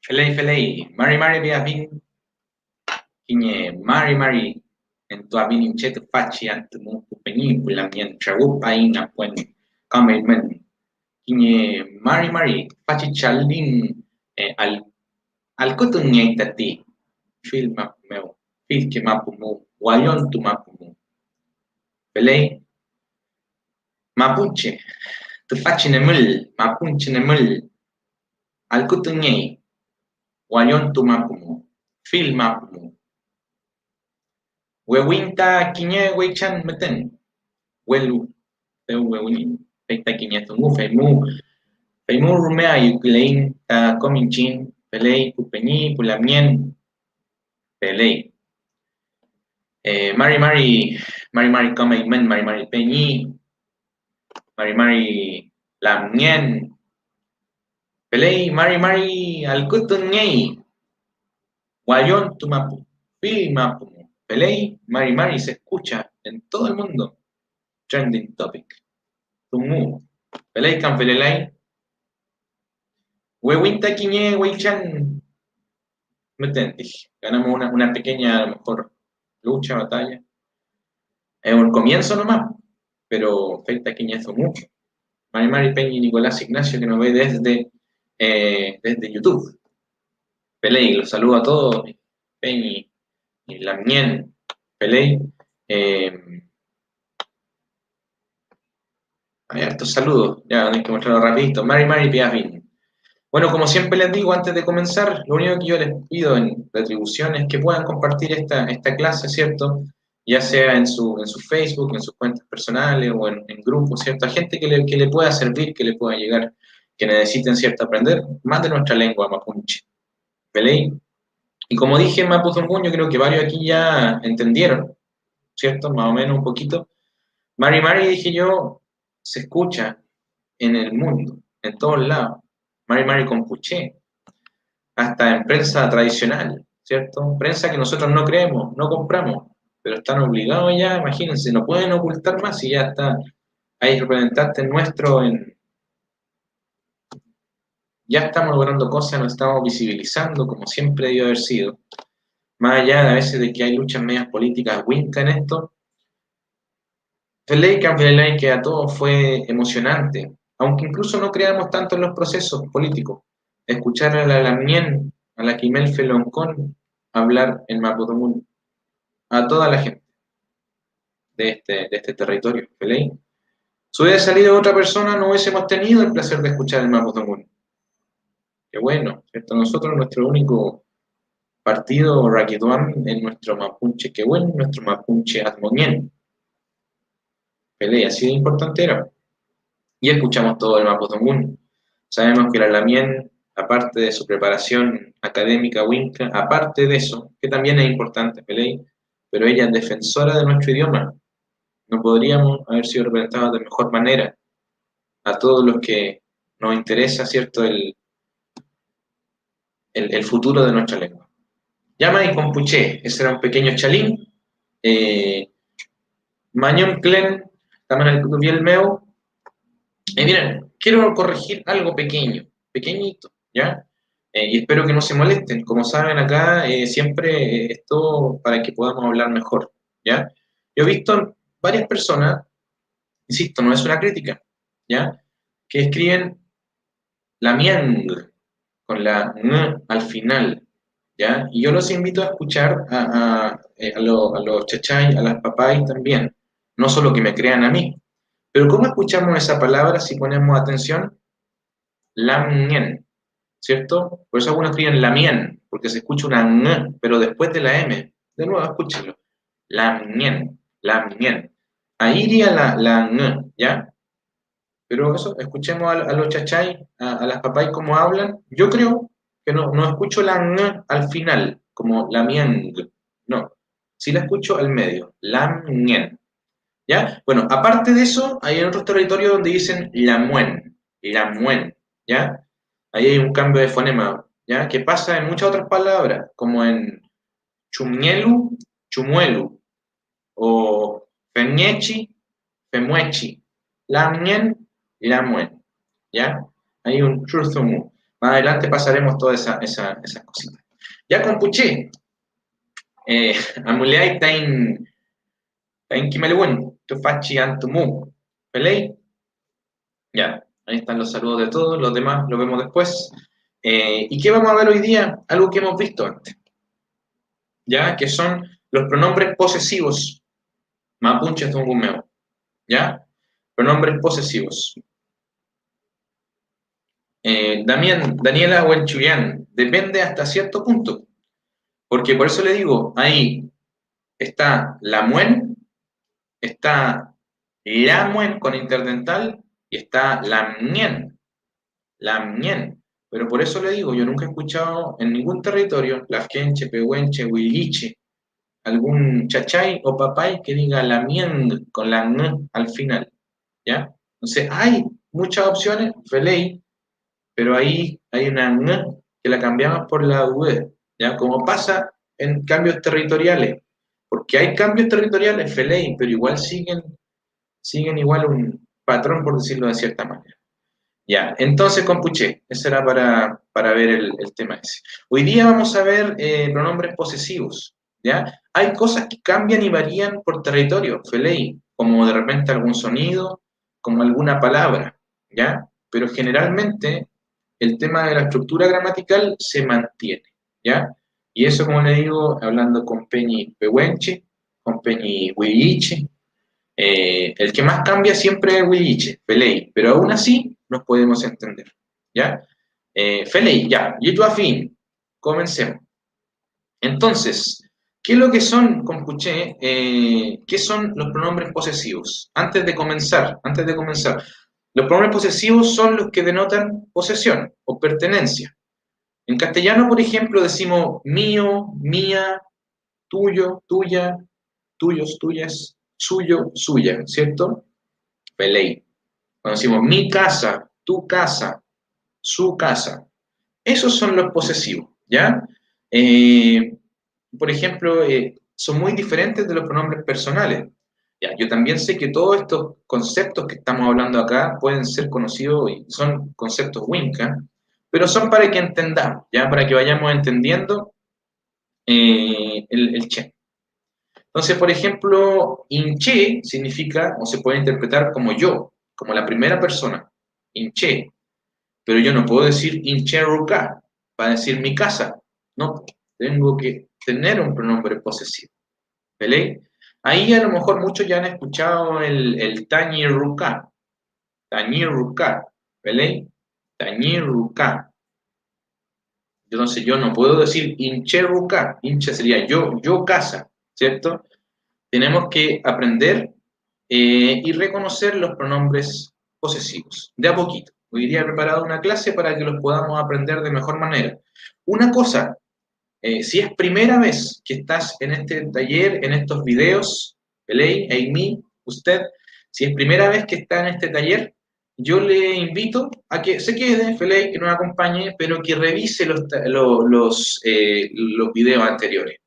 Felei, Mari Beavin, Kiñe, Mari, en tu abin inchet faci antumu película mien tragupa ina puen kamen Kiñe, Mari, faci chalin al alcutun tati, film meu, film que mapumu, wayon tu mapumu. Felei, mapuche, tu faci nemul, mapunche nemul, alcutun wayon tu mapumu, film mapumu. Wewinta kiñe wechan meten, welu, feu wewin, feita kiñe tungu, feimu rumea yukilein, ta kominchin, pelei, pupeñi, pulamien, pelei. Mari come men, Mari peñi, Mari lamien, pelei, Mari alkutun ngei, guayon tumapu, fil mapu, pelei, Mari se escucha en todo el mundo. Trending topic. Tumu. Pelei kan felelai. Huehuinta quiñe, huichan. Metentij. Ganamos una pequeña, a lo mejor, lucha, batalla. Es un comienzo nomás. Pero feita quiñe Tumu. Mari Peña y Nicolás Ignacio que nos ve desde YouTube. Pelei, los saludo a todos. Peñi y Lamien. Pelei. Hay hartos saludos. Ya, hay que mostrarlo rapidito. Mari Piafin. Bueno, como siempre les digo antes de comenzar, lo único que yo les pido en retribución es que puedan compartir esta clase, ¿cierto? Ya sea en su Facebook, en sus cuentas personales o en grupos, ¿cierto? A gente que le pueda servir, que le pueda llegar, que necesiten, ¿cierto? Aprender más de nuestra lengua mapuche. ¿Pelei? Y como dije en Mapudungun, yo creo que varios aquí ya entendieron, ¿cierto? Más o menos un poquito. Mari, dije yo, se escucha en el mundo, en todos lados. Mari Compuché, hasta en prensa tradicional, ¿cierto? Prensa que nosotros no creemos, no compramos, pero están obligados ya, imagínense, no pueden ocultar más y ya está. Hay representantes nuestros ya estamos logrando cosas, nos estamos visibilizando como siempre debió haber sido. Más allá de a veces de que hay luchas medias políticas winca en esto, Felei que a todos fue emocionante, aunque incluso no creamos tanto en los procesos políticos. Escuchar a la Lamien, a la Quimel Feloncón, hablar en Mapudungun, a toda la gente de este territorio, Felei. Si hubiera salido otra persona, no hubiésemos tenido el placer de escuchar el Mapudungun. Qué bueno, ¿cierto? Nosotros, nuestro único partido Raquiduán en nuestro mapuche, qué bueno, nuestro mapuche Admoñén. Felei, así de importante era. Y escuchamos todo el Mapudungun. Sabemos que la Lamien, aparte de su preparación académica Winca, aparte de eso, que también es importante, Pelei, pero ella es defensora de nuestro idioma. No podríamos haber sido representados de mejor manera a todos los que nos interesa, ¿cierto?, el futuro de nuestra lengua. Llama y compuché, ese era un pequeño chalín. Mañón Clen, también el Cutupiel Meu. Miren, quiero corregir algo pequeño, pequeñito, ¿ya? Y espero que no se molesten. Como saben acá, siempre esto para que podamos hablar mejor, ¿ya? Yo he visto varias personas, insisto, no es una crítica, ¿ya? Que escriben la miang con la ng al final, ¿ya? Y yo los invito a escuchar a los chachay, a las papás también, no solo que me crean a mí. Pero ¿cómo escuchamos esa palabra si ponemos atención? Lamien, ¿cierto? Por eso algunos escriben lamien, porque se escucha una ng, pero después de la m. De nuevo, escúchenlo. Lamien. Ahí iría la ng, ¿ya? Pero eso, escuchemos a los chachay, a las papás cómo hablan. Yo creo que no escucho la ng al final, como lamien, no. Sí la escucho al medio, lamien, ¿ya? Bueno, aparte de eso, hay otros territorios donde dicen lamuen, ¿ya? Ahí hay un cambio de fonema, ¿ya? Que pasa en muchas otras palabras, como en chumñelu, chumuelu, o feñechi, femuechi, lamien, lamuen, ¿ya? Hay un churzumu. Más adelante pasaremos todas esas cositas. Ya compuché. Amuleai tain kimelewin, tu fachi antumu. ¿Pelei? Ya, ahí están los saludos de todos, los demás lo vemos después. ¿Y qué vamos a ver hoy día? Algo que hemos visto antes, ¿ya? Que son los pronombres posesivos. Mapunche tungumeo, ¿ya? Pronombres posesivos. Daniela Wenchuyan, depende hasta cierto punto, porque por eso le digo, ahí está la muen, está la muen con interdental y está la mien. Pero por eso le digo, yo nunca he escuchado en ningún territorio, Lafkenche, Pehuenche, Huilliche, algún chachay o papay que diga la mien con la n al final, ¿ya? Entonces, hay muchas opciones, feley, pero ahí hay una n que la cambiamos por la v, ¿ya? Como pasa en cambios territoriales, porque hay cambios territoriales, feley, pero igual siguen igual un patrón, por decirlo de cierta manera. Ya, entonces compuché, eso era para ver el tema ese. Hoy día vamos a ver pronombres posesivos, ¿ya? Hay cosas que cambian y varían por territorio, feley, como de repente algún sonido, como alguna palabra, ¿ya? Pero generalmente el tema de la estructura gramatical se mantiene, ¿ya? Y eso, como le digo, hablando con Peñi Pehuenche, con Peñi Huilliche, el que más cambia siempre es Huilliche, Feley, pero aún así nos podemos entender, ¿ya? Feley, ya, y tu afín, comencemos. Entonces, ¿qué es lo que son, compuché, qué son los pronombres posesivos? Antes de comenzar, los pronombres posesivos son los que denotan posesión o pertenencia. En castellano, por ejemplo, decimos mío, mía, tuyo, tuya, tuyos, tuyas, suyo, suya, ¿cierto? Pelei. Cuando decimos mi casa, tu casa, su casa. Esos son los posesivos, ¿ya? Eh, por ejemplo, son muy diferentes de los pronombres personales. Ya, yo también sé que todos estos conceptos que estamos hablando acá pueden ser conocidos y son conceptos Winca, pero son para que entendamos, ya para que vayamos entendiendo el che. Entonces, por ejemplo, inche significa, o se puede interpretar como yo, como la primera persona, inche, pero yo no puedo decir inche ruka para decir mi casa, no, tengo que tener un pronombre posesivo, ¿vale? Ahí a lo mejor muchos ya han escuchado el tañi ruka, ¿vale? Tañi ruka. Entonces yo no puedo decir inche ruka, inche sería yo casa, ¿cierto? Tenemos que aprender y reconocer los pronombres posesivos, de a poquito. Hoy día he preparado una clase para que los podamos aprender de mejor manera. Una cosa, si es primera vez que estás en este taller, en estos videos, Belay, Amy, usted, si es primera vez que está en este taller, yo le invito a que se quede, Belay, que nos acompañe, pero que revise los videos anteriores,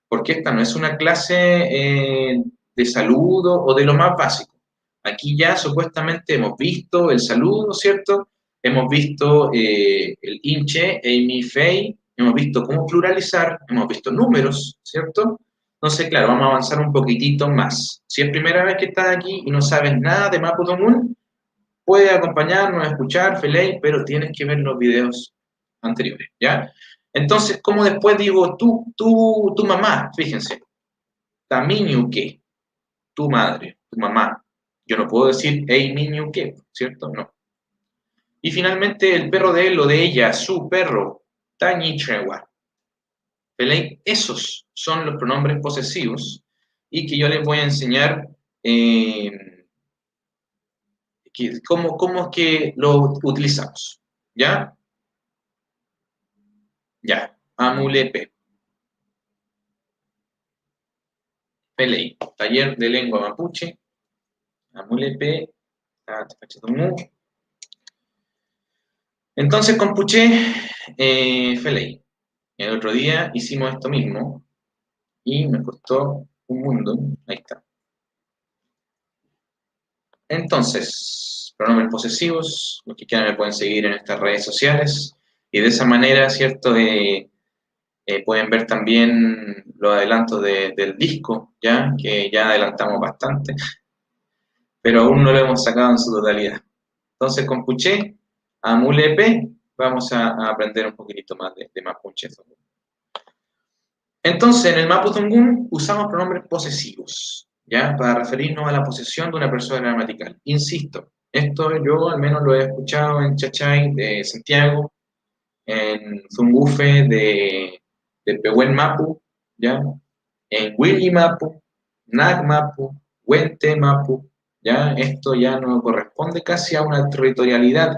porque esta no es una clase de saludo o de lo más básico. Aquí ya supuestamente hemos visto el saludo, ¿cierto? Hemos visto el inche, Amy, Fei, hemos visto cómo pluralizar, hemos visto números, ¿cierto? Entonces, claro, vamos a avanzar un poquitito más. Si es primera vez que estás aquí y no sabes nada de Mapudungun, puedes acompañarnos, escuchar, Feley, pero tienes que ver los videos anteriores, ¿ya? Entonces, como después digo, tu mamá, fíjense, tamiñu que, tu madre, tu mamá. Yo no puedo decir, hey, niño, ¿qué? ¿Cierto? No. Y finalmente, el perro de él o de ella, su perro, tañichewa. Esos son los pronombres posesivos y que yo les voy a enseñar cómo es que lo utilizamos. ¿Ya? Ya. Amulepe. Pelei. Taller de lengua mapuche. Amulepe. Entonces, compuché Feley. El otro día hicimos esto mismo y me costó un mundo. Ahí está. Entonces, pronombres posesivos, los que quieran me pueden seguir en estas redes sociales. Y de esa manera, ¿cierto? Pueden ver también los adelantos del disco, ¿ya? Que ya adelantamos bastante, pero aún no lo hemos sacado en su totalidad. Entonces, con Puché, a Mulepe, vamos a aprender un poquitito más de Mapuche. Entonces, en el Mapudungun usamos pronombres posesivos, ¿ya? Para referirnos a la posesión de una persona gramatical. Insisto, esto yo al menos lo he escuchado en Chachay de Santiago, en Zungufe de Pehuen Mapu, ¿ya? En Willy Mapu, Nag Mapu, Wente Mapu, ¿ya? Esto ya no corresponde casi a una territorialidad.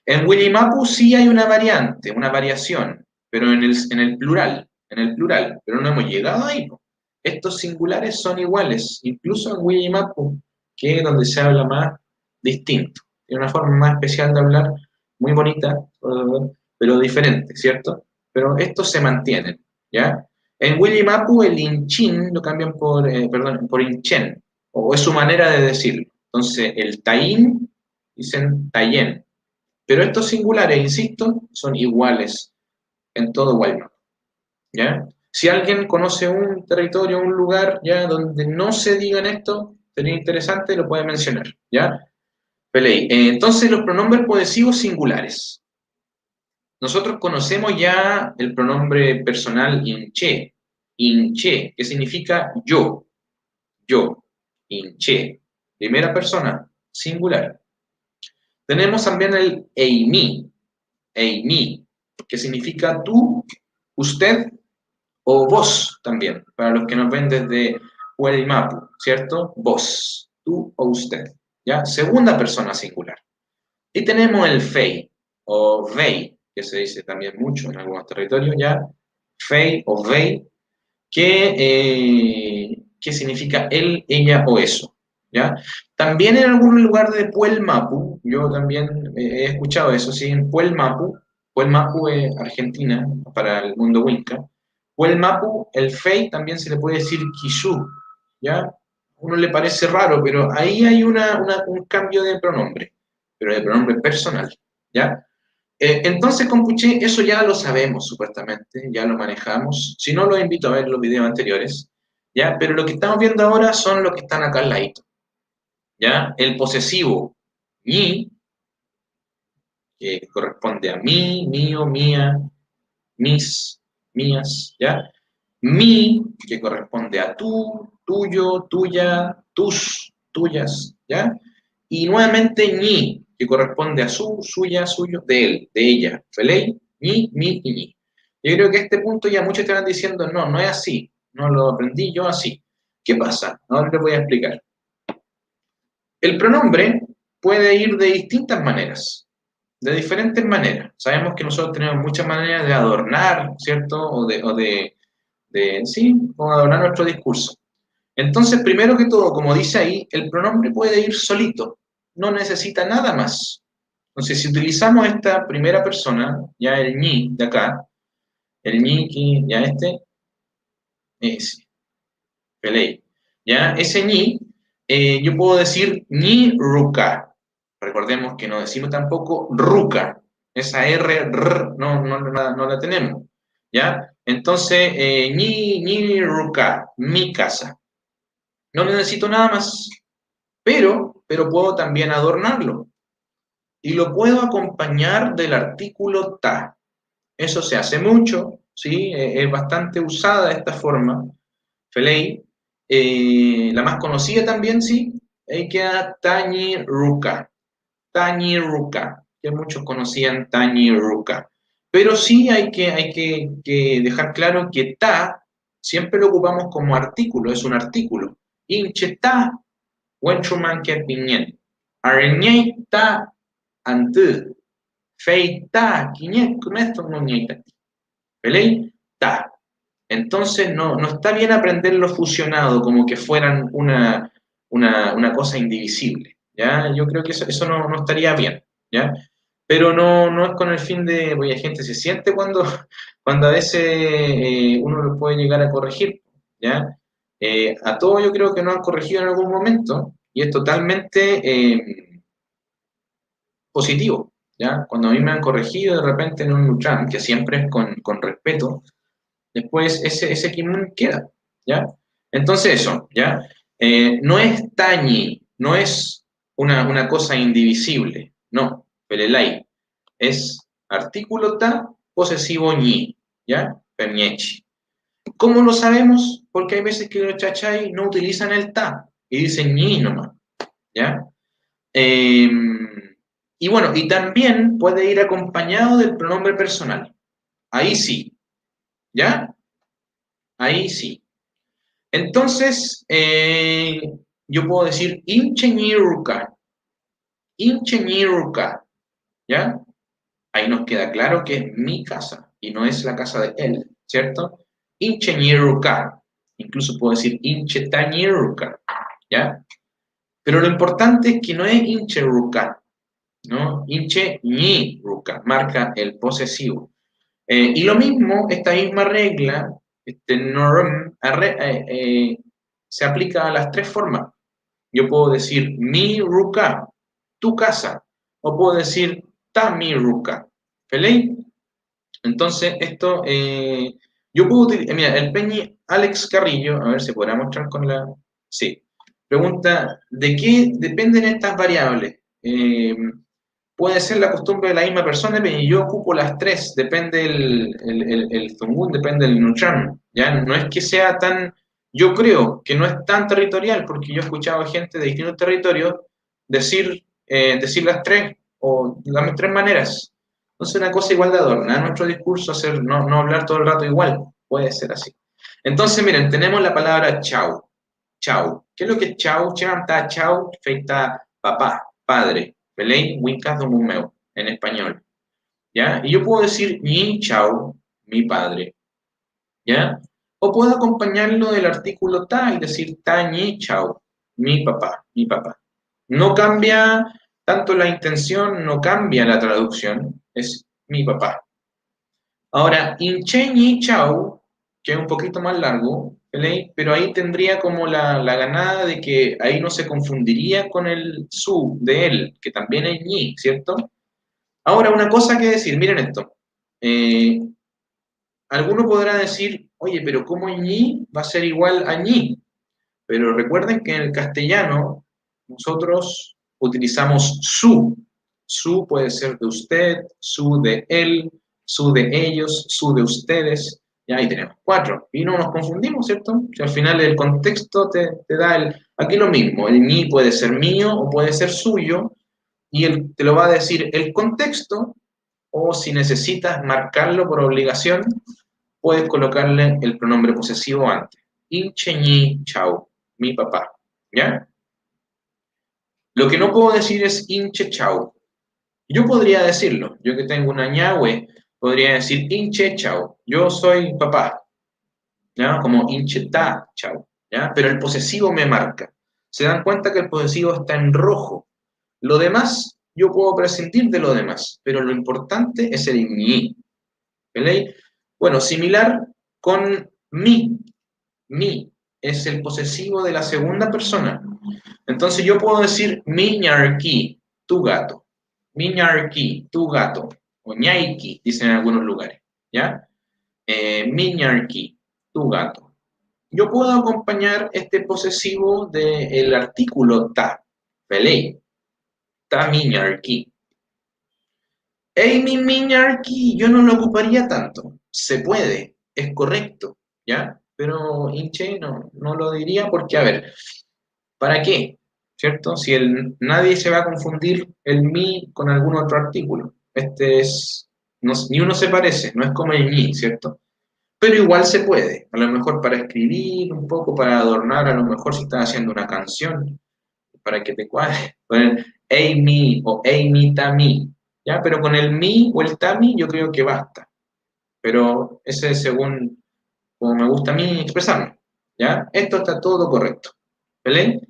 En Willy Mapu sí hay una variante, una variación, pero en el plural, pero no hemos llegado ahí, ¿no? Estos singulares son iguales, incluso en Willy Mapu, que es donde se habla más distinto. Tiene una forma más especial de hablar, muy bonita, pero diferente, ¿cierto? Pero estos se mantienen, ¿ya? En Willy Mapu el inchin lo cambian perdón, por inchen, o es su manera de decirlo. Entonces, el taín dicen tayen, pero estos singulares, insisto, son iguales en todo Guaymas, ¿ya? Si alguien conoce un territorio, un lugar, ¿ya? Donde no se digan esto, sería interesante, lo puede mencionar, ¿ya? Pelei. Entonces, los pronombres posesivos singulares. Nosotros conocemos ya el pronombre personal inche, que significa yo, inche. Primera persona, singular. Tenemos también el eimi, que significa tú, usted o vos también, para los que nos ven desde Huelimapu, ¿cierto? Vos, tú o usted, ¿ya? Segunda persona singular. Y tenemos el fei o vei, que se dice también mucho en algunos territorios, ¿ya? Fei o vei, que significa él, ella o eso, ¿ya? También en algún lugar de Puelmapu, yo también he escuchado eso, sí, en Puelmapu es Argentina, para el mundo Winca. Puelmapu, el fei también se le puede decir Quillú, ¿ya? A uno le parece raro, pero ahí hay un cambio de pronombre, pero de pronombre personal, ¿ya? Entonces, con Puché, eso ya lo sabemos supuestamente, ya lo manejamos. Si no, los invito a ver los videos anteriores, ¿ya? Pero lo que estamos viendo ahora son los que están acá al ladito, ¿ya? El posesivo, ñi, que corresponde a mí, mío, mía, mis, mías, ¿ya? Mi, que corresponde a tú, tuyo, tuya, tus, tuyas, ¿ya? Y nuevamente ñi, que corresponde a su, suya, suyo, de él, de ella. Felei, ñi, mi y ñi. Yo creo que a este punto ya muchos te van diciendo, no, no es así, no lo aprendí yo así. ¿Qué pasa? Ahora les voy a explicar. El pronombre puede ir de distintas maneras, de diferentes maneras. Sabemos que nosotros tenemos muchas maneras de adornar, ¿cierto? Sí, o adornar nuestro discurso. Entonces, primero que todo, como dice ahí, el pronombre puede ir solito, no necesita nada más. Entonces, si utilizamos esta primera persona, ya el ñi de acá, el ñi que ya ese, pelei, ya ese ñi, yo puedo decir ñi ruca. Recordemos que no decimos tampoco ruca, esa no la tenemos, ¿ya? Entonces, ñi ruca, mi casa. No necesito nada más, pero puedo también adornarlo. Y lo puedo acompañar del artículo ta. Eso se hace mucho, ¿sí? Es bastante usada esta forma. Felei, la más conocida también, sí, ahí queda Tañi Ruka. Tañi Ruka, que muchos conocían Tañi Ruka. Pero sí que dejar claro que ta siempre lo ocupamos como artículo, es un artículo. Inche ta, Wenchuman que piñen. Areñei ta ante. Fei ta, quiñe, con esto no ñeita. Felei, ta. Entonces no está bien aprenderlo fusionado como que fueran una cosa indivisible, ¿ya? Yo creo que eso no estaría bien, ¿ya? Pero no es con el fin de, oye, la gente se siente cuando a veces uno lo puede llegar a corregir, ¿ya? A todos yo creo que no han corregido en algún momento y es totalmente positivo, ¿ya? Cuando a mí me han corregido de repente en un Nutram, que siempre es con respeto, después ese kimun queda, ¿ya? Entonces eso, ¿ya? No es tañi, no es una cosa indivisible, no, pelelai, es artículo ta, posesivo ñi, ¿ya? Femiechi. ¿Cómo lo sabemos? Porque hay veces que los chachai no utilizan el ta y dicen ñi nomás, ¿ya? Eh, y bueno, y también puede ir acompañado del pronombre personal. Ahí sí, ¿ya? Ahí sí. Entonces, yo puedo decir Incheñiruka, ¿ya? Ahí nos queda claro que es mi casa y no es la casa de él, ¿cierto? Incheñiruka, incluso puedo decir Inchetañiruka, ¿ya? Pero lo importante es que no es Incheruka, ¿no? Incheñiruka, marca el posesivo. Y lo mismo, esta misma regla, este norm, se aplica a las tres formas. Yo puedo decir mi ruka, tu casa, o puedo decir ta mi ruka. ¿Pelei? Entonces, esto, yo puedo utilizar, mira, el Peñi Alex Carrillo, a ver si podrá mostrar con la. Sí. Pregunta, ¿de qué dependen estas variables? Puede ser la costumbre de la misma persona, pero yo ocupo las tres, depende el Zungun, depende del Nutram, ¿ya? No es que sea tan, yo creo que no es tan territorial, porque yo he escuchado a gente de distintos territorios decir las tres, o las tres maneras. Entonces una cosa igual de adornar nuestro discurso, hacer, no hablar todo el rato igual, puede ser así. Entonces, miren, tenemos la palabra chau, chau. ¿Qué es lo que es chau? Chanta, chau, feita papá, padre. Belén, Wincas, Domumeo, en español. ¿Ya? Y yo puedo decir ni chau, mi padre. ¿Ya? O puedo acompañarlo del artículo ta y decir ta ni chau, mi papá, mi papá. No cambia tanto la intención, no cambia la traducción, es mi papá. Ahora, inche ni chau, que es un poquito más largo, ¿vale? Pero ahí tendría como la ganada de que ahí no se confundiría con el su de él, que también es ñi, ¿cierto? Ahora, una cosa que decir, miren esto. Eh, Alguno podrá decir, oye, pero ¿cómo ñi va a ser igual a ñi? Pero recuerden que en el castellano nosotros utilizamos su. Su puede ser de usted, su de él, su de ellos, su de ustedes. Y ahí tenemos cuatro. Y no nos confundimos, ¿cierto? Que al final el contexto te da el. Aquí lo mismo, el ñi puede ser mío o puede ser suyo, y te lo va a decir el contexto, o si necesitas marcarlo por obligación, puedes colocarle el pronombre posesivo antes. Inche ñi chau, mi papá. ¿Ya? Lo que no puedo decir es inche chau. Yo podría decirlo, yo que tengo una ñahue, podría decir inche chau, yo soy papá, ¿ya? Como inche ta chau, ¿ya? Pero el posesivo me marca. Se dan cuenta que el posesivo está en rojo. Lo demás, yo puedo prescindir de lo demás, pero lo importante es el ñi. ¿Vale? Bueno, similar con mi. Mi es el posesivo de la segunda persona. Entonces yo puedo decir miñarqui, tu gato. Miñarqui, tu gato. O ñaiki, dicen en algunos lugares. ¿Ya? Miñarqui, tu gato. Yo puedo acompañar este posesivo del artículo ta, pelei, ta miñarqui. Amy miñarqui yo no lo ocuparía tanto. Se puede, es correcto, ¿ya? Pero hinche no lo diría porque, a ver, ¿para qué? ¿Cierto? Si nadie se va a confundir el mi con algún otro artículo. Este es, ni uno se parece, no es como el ñi, ¿cierto? Pero igual se puede, a lo mejor para escribir un poco, para adornar, a lo mejor si estás haciendo una canción, para que te cuadre, poner Amy o Amy Tami, ¿ya? Pero con el mi o el Tami yo creo que basta, pero ese es según como me gusta a mí expresarme, ¿ya? Esto está todo correcto, ¿vale?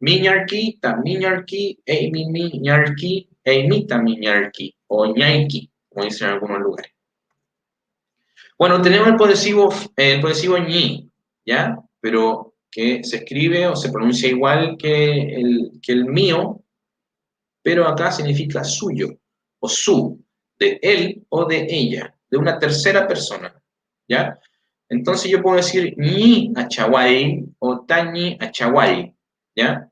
Miñarqui, Tamiñarqui, Amy Miñarqui, Amy Tamiñarqui, o Ñaiki, como dicen en algunos lugares. Bueno, tenemos el posesivo ñi, ¿ya? Pero que se escribe o se pronuncia igual que el mío, pero acá significa suyo. o su, de él o de ella, de una tercera persona, ¿ya? Entonces yo puedo decir ñi achawai o tañi achawai, ¿ya?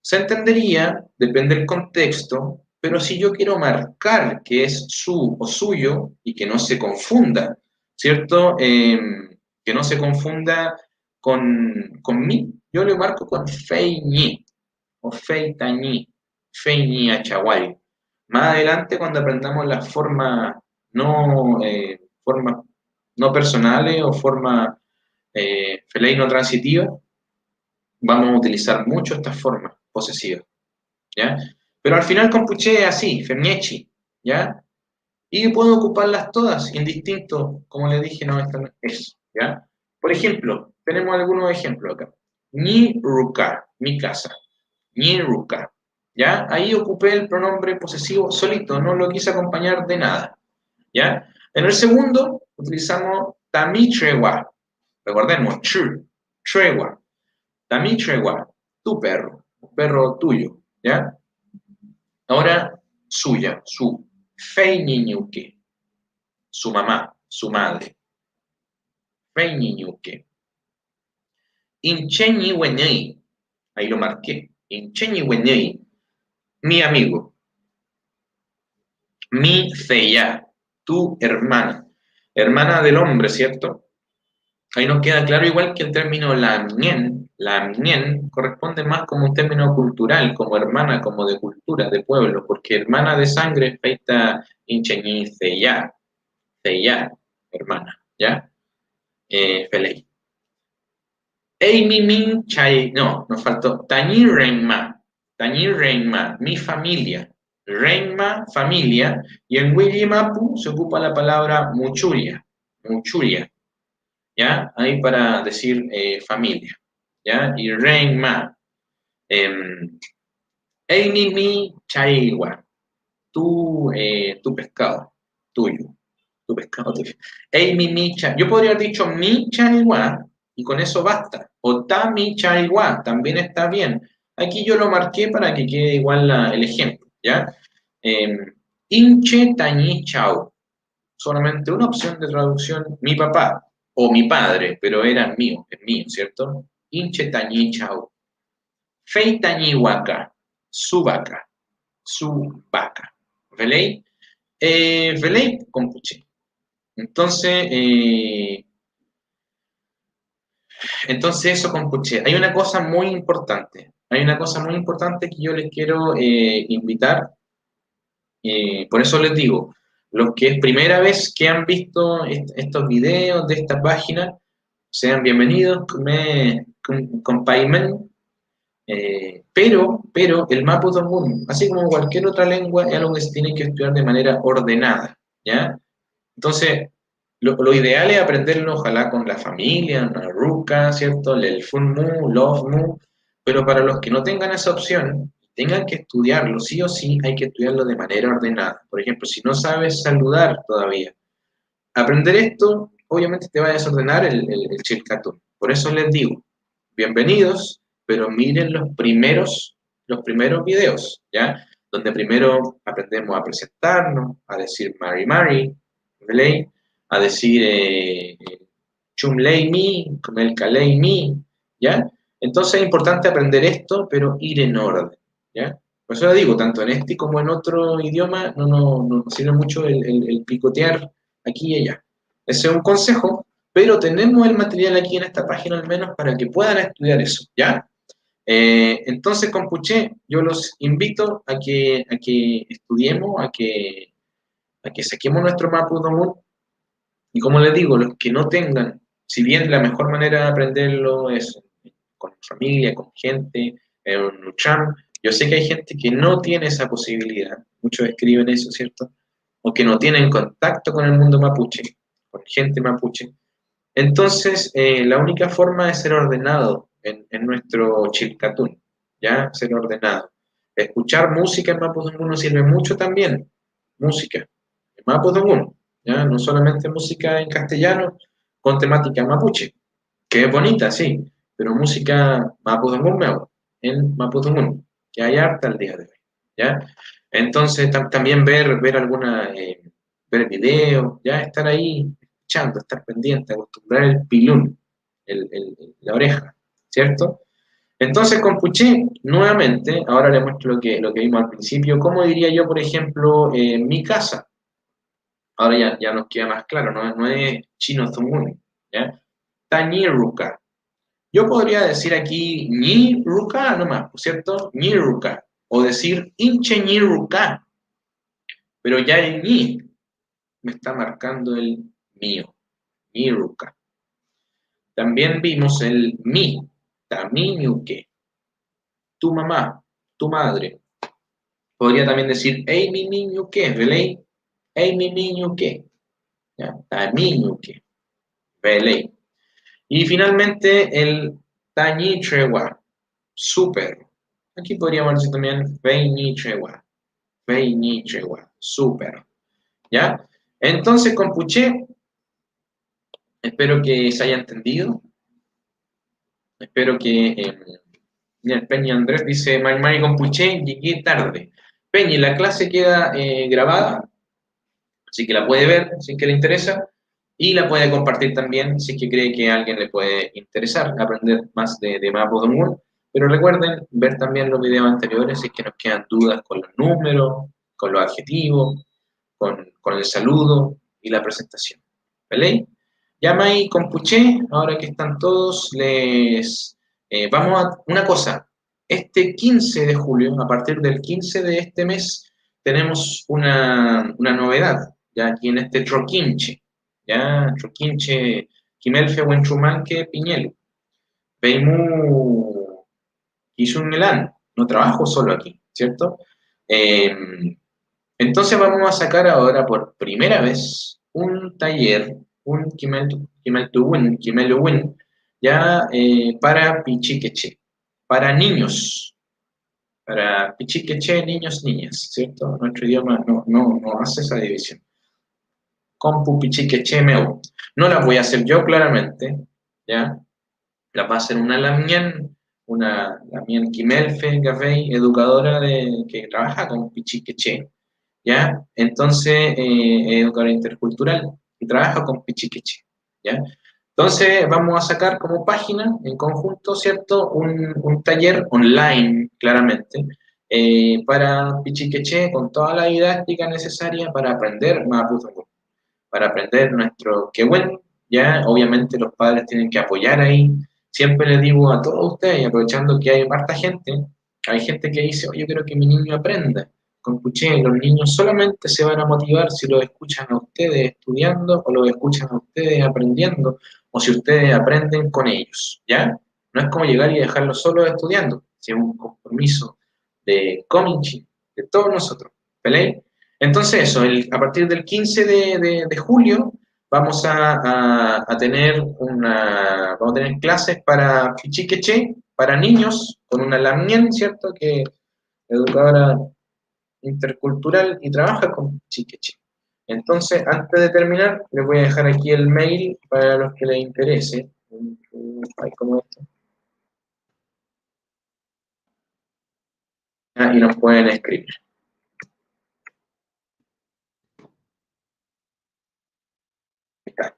Se entendería, depende del contexto, pero si yo quiero marcar que es su o suyo y que no se confunda, ¿cierto? Que no se confunda con mí, yo le marco con fei ñi o fei tañi, fei ñi achawai. Más adelante, cuando aprendamos las formas no personales o formas felei no transitivas, vamos a utilizar mucho estas formas posesivas, ¿ya? Pero al final compuché es así, femiechi, ¿ya? Y puedo ocuparlas todas, indistinto, como le dije, no, esto no es, ¿ya? Por ejemplo, tenemos algunos ejemplos acá. Ni ruka, mi casa. Ni ruka, ¿ya? Ahí ocupé el pronombre posesivo solito, no lo quise acompañar de nada, ¿ya? En el segundo utilizamos tami trewa. Recordemos, trewa. Tami trewa, tu perro, un perro tuyo, ¿ya? Ahora, suya, su. Fei niñuque, su mamá, su madre. Fei niñuque. Incheñi wenei, ahí lo marqué. Incheñi wenei, mi amigo. Mi feya, tu hermana. Hermana del hombre, ¿cierto? Ahí nos queda claro igual que el término la mien corresponde más como un término cultural, como hermana, como de cultura, de pueblo, porque hermana de sangre es feita incheñi feya, hermana, ¿ya? Felei. Eimi min chai, no, nos faltó. Tañi Renma, mi familia. Renma, familia. Y en Mapu se ocupa la palabra muchuria, ¿ya? Ahí para decir familia, ¿ya? Y Renma. Eimi mi chaiwa, tu pescado, tuyo. Tu pescado tuyo. Ey, mi micha. Yo podría haber dicho mi chaiwa y con eso basta. O ta mi chaiwa, también está bien. Aquí yo lo marqué para que quede igual el ejemplo, ¿ya? Eh, Inche tañi chao. Solamente una opción de traducción, mi papá o mi padre, pero era mío, es mío, ¿cierto? Inche tañi chao. Fei tañi waka, su vaca. ¿Velei? Velei con puche. Entonces, entonces eso compuché. Hay una cosa muy importante que yo les quiero invitar, por eso les digo, los que es primera vez que han visto estos videos de esta página, sean bienvenidos, con Paimen, pero el Mapudungun, así como cualquier otra lengua, es algo que se tiene que estudiar de manera ordenada, ¿ya? Entonces, lo ideal es aprenderlo, ojalá con la familia, una ruca, ¿cierto? El Funmu, Love pero para los que no tengan esa opción, tengan que estudiarlo, sí o sí, hay que estudiarlo de manera ordenada. Por ejemplo, si no sabes saludar todavía, aprender esto, obviamente te va a desordenar el Chilcatún. Por eso les digo, bienvenidos, pero miren los primeros videos, ¿ya? Donde primero aprendemos a presentarnos, a decir Mari, ¿vale? A decir Chumlei mi, Melkalei mi, ¿ya? Entonces es importante aprender esto, pero ir en orden, ¿ya? Por eso lo digo, tanto en este como en otro idioma no nos sirve mucho el picotear aquí y allá. Ese es un consejo, pero tenemos el material aquí en esta página al menos para que puedan estudiar eso, ¿ya? Entonces, Compuché, yo los invito a que estudiemos, a que saquemos nuestro Mapudungun y como les digo, los que no tengan, si bien la mejor manera de aprenderlo es con familia, con gente, en un Ucham, yo sé que hay gente que no tiene esa posibilidad, muchos escriben eso, ¿cierto? O que no tienen contacto con el mundo mapuche, con gente mapuche. Entonces, la única forma es ser ordenado en nuestro chilcatún, ¿ya? Ser ordenado. Escuchar música en Mapudungun nos sirve mucho también, música en Mapudungun, ¿ya? No solamente música en castellano con temática mapuche, que es bonita, sí, pero música Mapudungun en Mapudungun, que hay harta al día de hoy, ¿ya? Entonces, también ver alguna, ver videos, ya estar ahí escuchando, estar pendiente, acostumbrar el pilún, la oreja, ¿cierto? Entonces, con Puché, nuevamente, ahora le muestro lo que vimos al principio, ¿cómo diría yo, por ejemplo, mi casa? Ahora ya nos queda más claro, no es chino zumun, ¿ya? Tañiruka. Yo podría decir aquí Ñiruka nomás, ¿cierto? Ñiruka. O decir Inche Ñiruka, pero ya el Ñi me está marcando el mío, Ñiruka. También vimos el mi, Tamiñuke, tu mamá, tu madre. Podría también decir Ei mi niño qué, ¿velei? Ei mi niño qué, ¿ya? Tamiñuke, ¿velei? Y finalmente el Tañichegua, súper. Aquí podríamos decir también Veinichegua, Veinichegua, súper. ¿Ya? Entonces, con Puché, espero que se haya entendido. Espero que. Mira, el Peña Andrés dice: Mari con Puché, llegué tarde. Peña, la clase queda grabada, así que la puede ver si es que le interesa. Y la puede compartir también si es que cree que a alguien le puede interesar aprender más de Mapudungun. Pero recuerden ver también los videos anteriores si es que nos quedan dudas con los números, con los adjetivos, con el saludo y la presentación. ¿Vale? Yamai Compuché, ahora que están todos, les vamos a una cosa. Este 15 de julio, a partir del 15 de este mes, tenemos una novedad, ya aquí en este Troquinche, ya Troquinche, Quimelfe, Huenchumanque, Piñelo. Veimu Quishunmelán, no trabajo solo aquí, ¿cierto? Eh, entonces vamos a sacar ahora por primera vez un taller, un Kimeltuwin, ya para Pichiqueche, para niños, para Pichiqueche, niños, niñas, ¿cierto? Nuestro idioma no hace esa división. Compu Pichiqueche Meu. No la voy a hacer yo claramente, ¿ya? La va a hacer una Lamien Kimelfe, Gafei, educadora que trabaja con Pichiqueche, ¿ya? Entonces, educadora intercultural y trabaja con Pichiqueche, ¿ya? Entonces, vamos a sacar como página en conjunto, ¿cierto? Un taller online, claramente, para Pichiqueche con toda la didáctica necesaria para aprender Mapudungun, para aprender nuestro Quehuen, ¿ya? Obviamente los padres tienen que apoyar ahí. Siempre les digo a todos ustedes, y aprovechando que hay harta gente, hay gente que dice, oye, yo quiero que mi niño aprenda. Con Puché, los niños solamente se van a motivar si los escuchan a ustedes estudiando o los escuchan a ustedes aprendiendo o si ustedes aprenden con ellos, ¿ya? No es como llegar y dejarlos solos estudiando, sino un compromiso de Comichi, de todos nosotros, ¿vale? Entonces eso, a partir del 15 de julio vamos a tener clases para Pichiqueche, para niños, con una Lamien, ¿cierto? Que es educadora intercultural y trabaja con Pichiqueche. Entonces, antes de terminar, les voy a dejar aquí el mail para los que les interese. Ay, ¿cómo es esto? Y nos pueden escribir. Está.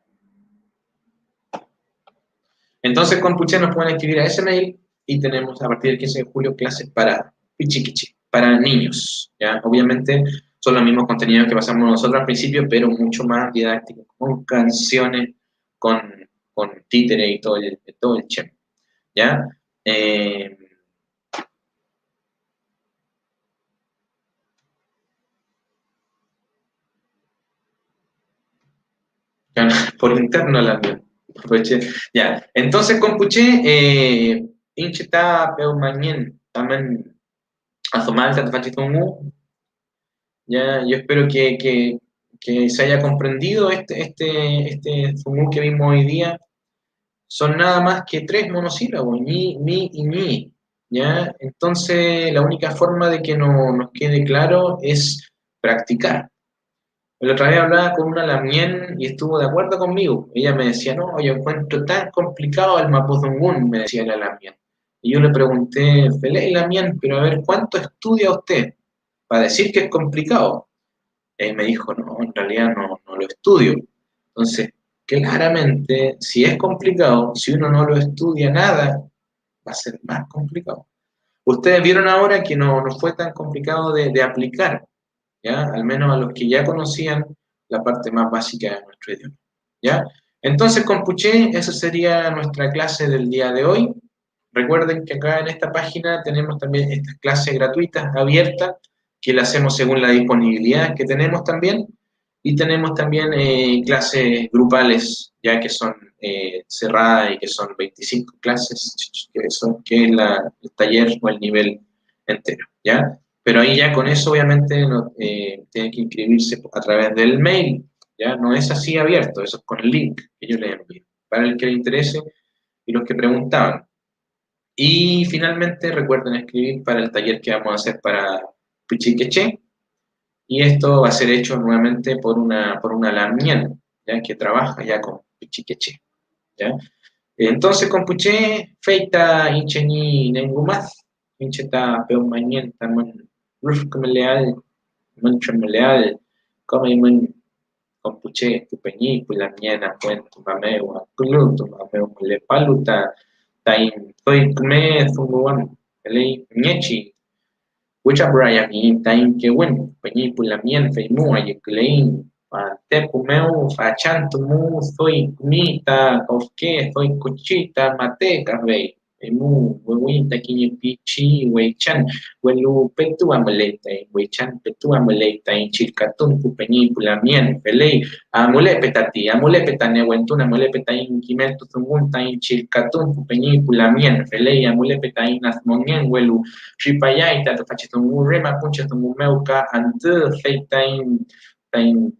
Entonces, con Puché nos pueden escribir a ese mail y tenemos a partir del 15 de julio clases para Pichiquichi, para niños. ¿Ya? Obviamente son los mismos contenidos que pasamos nosotros al principio, pero mucho más didácticos, con canciones, con títere y todo el chem. ¿Ya? Eh, por interno la aproveché. Ya. Entonces, con Puché, Incheta, Peumanien, también Azomal, Tatfachitungu. Ya, yo espero que se haya comprendido este Fumu que vimos hoy día. Son nada más que tres monosílabos, ni, mi y ni. ¿Ya? Entonces, la única forma de que nos quede claro es practicar. La otra vez hablaba con una lamien y estuvo de acuerdo conmigo. Ella me decía, no, yo encuentro tan complicado el Mapudungun, me decía la lamien. Y yo le pregunté, Felé, lamien, pero a ver, ¿cuánto estudia usted? para decir que es complicado. Y me dijo, no, en realidad no lo estudio. Entonces, claramente, si es complicado, si uno no lo estudia nada, va a ser más complicado. Ustedes vieron ahora que no fue tan complicado de aplicar, ¿ya? Al menos a los que ya conocían la parte más básica de nuestro idioma, ¿ya? Entonces, con Puché, esa sería nuestra clase del día de hoy. Recuerden que acá en esta página tenemos también estas clases gratuitas, abiertas, que las hacemos según la disponibilidad que tenemos también. Y tenemos también clases grupales, ya que son cerradas y que son 25 clases, que es el taller o el nivel entero, ¿ya? Pero ahí ya con eso obviamente no, tienen que inscribirse a través del mail, ¿ya? No es así abierto, eso es con el link que yo les envío, para el que le interese y los que preguntaban. Y finalmente recuerden escribir para el taller que vamos a hacer para Pichiqueche, y esto va a ser hecho nuevamente por una lamien, ¿ya? Que trabaja ya con Pichiqueche, ¿ya? Entonces, con Puché, feita incheni nengumaz, incheta peomañen taman, ruf leal, mancham leal, come mun con Puché, tupeñi, pulamien, puen, tumameu, akulun, tumameu, le paluta, tain, soy come, zunguan, elei, ñechi, Wicha Brian y Tain que bueno, Peñi Pulamien, Feimu, Ayeklein, Te Pumeu, Fachantumu, soy Mita, Kofke, soy Cuchita, Mateca, Rey, Feimu, Wewinta, Kini Pichi, Weichan, Welu Petu Ameleta, Weichan Petu Ameleta, en Chilcatun, Pupeñi Pulamien, Pelei, Amulepetati, Amulepetane, Wentuna, Amulepetain, Kimeltu, Zumunta, Chilcatun, Pupeñi Pulamien, Pelei, Amulepetain, Asmonien, Welu, Shipayaita, Fachitungu Rema, Punchatungu Meuca, Ante, Feitain, Tain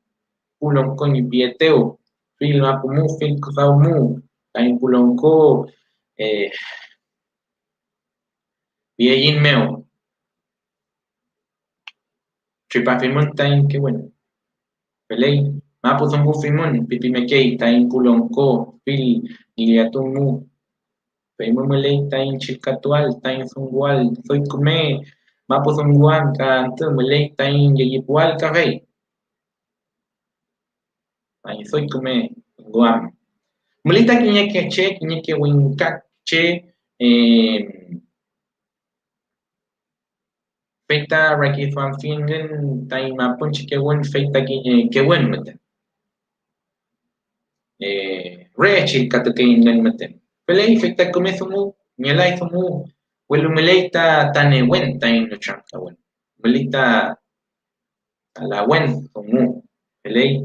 Pulonco y Pieteo, Filma Pumu, Fil Kaumu, Tain Pulonco, Vieyin Meo, Chipafimon, Tain, qué bueno, Pelei, Mapuzungu Fimon, Pipimekei, Tain Pulonco, Fil, Niliatungu, Peimumelei, Tain Chilcatual, Tain Zungual, Soy Kume, Mapuzunguan, Ante, Melei, Tain Yeyipual, Café. Ay, soy come guam. Mulita kiñe que wincache, feita raki fan fingen, taima punchi que wen feita que wen meten. Rechi katu que ingen meten. Pelei feita come sumu, mielai sumu, welu meleita tane wen tain no chanka wen. Mulita a la wen sumu. Pelei,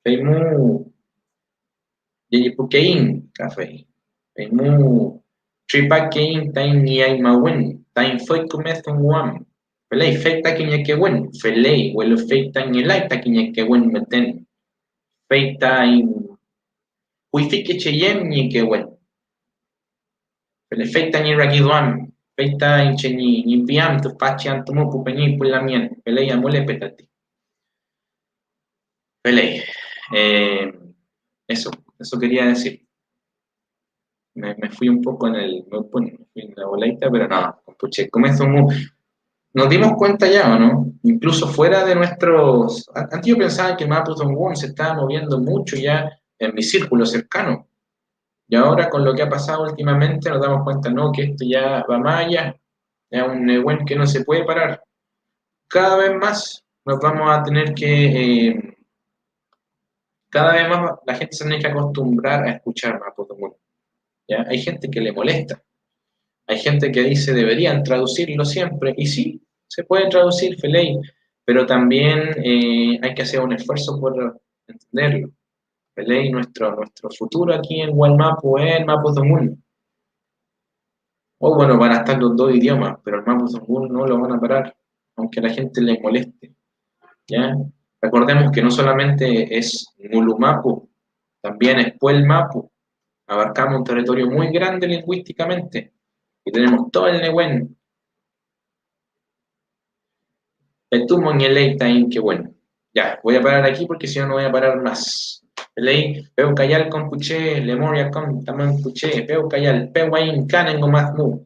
feimu, yeyipukein café. Feimu, tripakein tain niai mawin, tain foi kumethun wam. Felei feita kinya que wen, felei, welo feita nilai ta kinya que wen meten. Feita in huifike cheyem ni que wen. Fele feita ni ragiduam, feita in cheni ni piam tu pachian tumu pupeni pulamien, felei amule petati. Felei, eso quería decir. Me fui un poco me fui en la boleita, pero no, puche, nos dimos cuenta ya, ¿o no? Incluso fuera de nuestros... Antes yo pensaba que Mapudungun se estaba moviendo mucho ya en mi círculo cercano. Y ahora con lo que ha pasado últimamente nos damos cuenta, ¿no? Que esto ya va más allá. Es un Nehuen que no se puede parar. Cada vez más nos vamos a tener que... cada vez más la gente se tiene que acostumbrar a escuchar Mapudungun. ¿Ya? Hay gente que le molesta. Hay gente que dice deberían traducirlo siempre. Y sí, se puede traducir Felei, pero también hay que hacer un esfuerzo por entenderlo. Felei, nuestro futuro aquí en Walmapu es el Mapu Zongun. O bueno, van a estar los dos idiomas, pero el Mapu Zongun no lo van a parar, aunque a la gente le moleste. ¿Ya? Recordemos que no solamente es Mulumapu, también es Puelmapu. Abarcamos un territorio muy grande lingüísticamente y tenemos todo el Nehuen. Petumo en que bueno. Ya, voy a parar aquí porque si no, no voy a parar más. Ley, veo callar con puché, lemoria con tamán puché, veo callar, peu ahí en canen más mu.